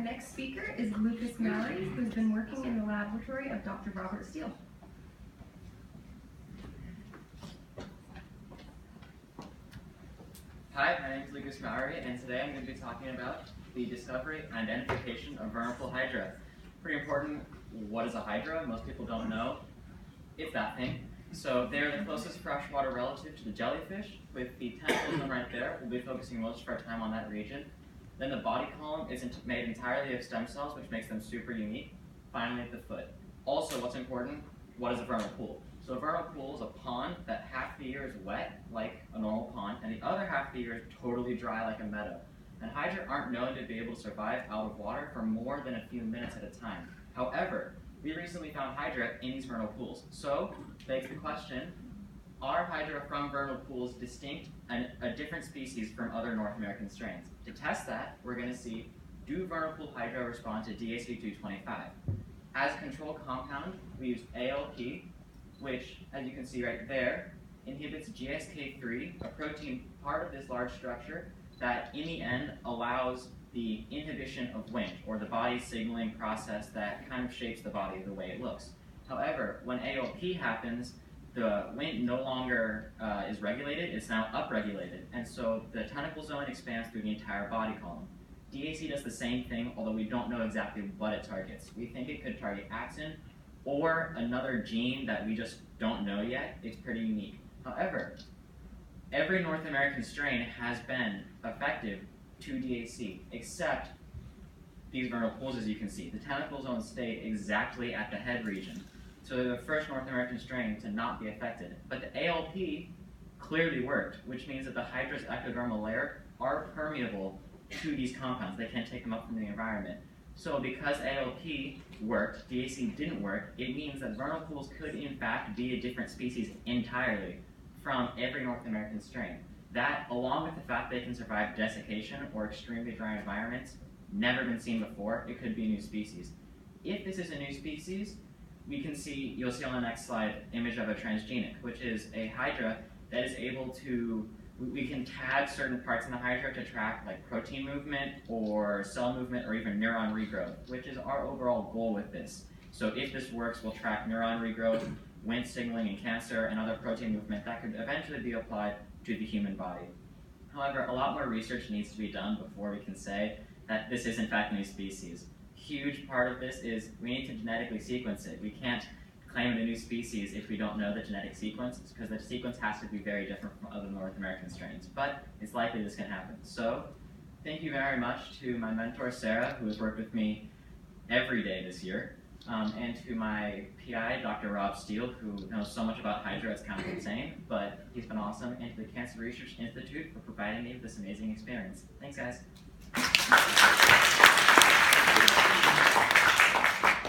next speaker is Lucas Mallory, who's been working in the laboratory of Dr. Robert Steele. Hi, my name is Lucas Mallory, and today I'm going to be talking about the discovery and identification of vernal Hydra. Pretty important. What is a Hydra? Most people don't know. It's that thing. So they're the closest freshwater relative to the jellyfish, with the tentacle zone right there. We'll be focusing most of our time on that region. Then the body column is made entirely of stem cells, which makes them super unique. Finally, at the foot. Also, what's important, what is a vernal pool? So a vernal pool is a pond that half the year is wet, like a normal pond, and the other half of the year is totally dry, like a meadow. And Hydra aren't known to be able to survive out of water for more than a few minutes at a time. However, we recently found Hydra in these vernal pools. So, begs the question, are Hydra from vernal pools distinct and a different species from other North American strains? To test that, we're going to see, do vernal pool Hydra respond to DAC225? As a control compound, we use ALP, which, as you can see right there, inhibits GSK3, a protein part of this large structure that, in the end, allows the inhibition of Wnt, or the body's signaling process that kind of shapes the body the way it looks. However, when ALP happens, the Wnt no longer is regulated, it's now upregulated, and so the tentacle zone expands through the entire body column. DAC does the same thing, although we don't know exactly what it targets. We think it could target axin or another gene that we just don't know yet. It's pretty unique. However, every North American strain has been effective to DAC, except these vernal pools, as you can see. The tentacle zone stayed exactly at the head region. So they're the first North American strain to not be affected. But the ALP clearly worked, which means that the Hydra's ectodermal layer are permeable to these compounds. They can't take them up from the environment. So because ALP worked, DAC didn't work, it means that vernal pools could in fact be a different species entirely from every North American strain. That, along with the fact they can survive desiccation or extremely dry environments, never been seen before, it could be a new species. If this is a new species, we can see, you'll see on the next slide, image of a transgenic, which is a Hydra that is able to, we can tag certain parts in the Hydra to track like protein movement or cell movement or even neuron regrowth, which is our overall goal with this. So if this works, we'll track neuron regrowth, Wnt signaling in cancer, and other protein movement that could eventually be applied to the human body. However, a lot more research needs to be done before we can say that this is in fact a new species. Huge part of this is we need to genetically sequence it. We can't claim it a new species if we don't know the genetic sequence, because the sequence has to be very different from other North American strains. But it's likely this can happen. So thank you very much to my mentor, Sarah, who has worked with me every day this year, and to my PI, Dr. Rob Steele, who knows so much about Hydra, it's kind of insane, but he's been awesome, and to the Cancer Research Institute for providing me with this amazing experience. Thanks, guys.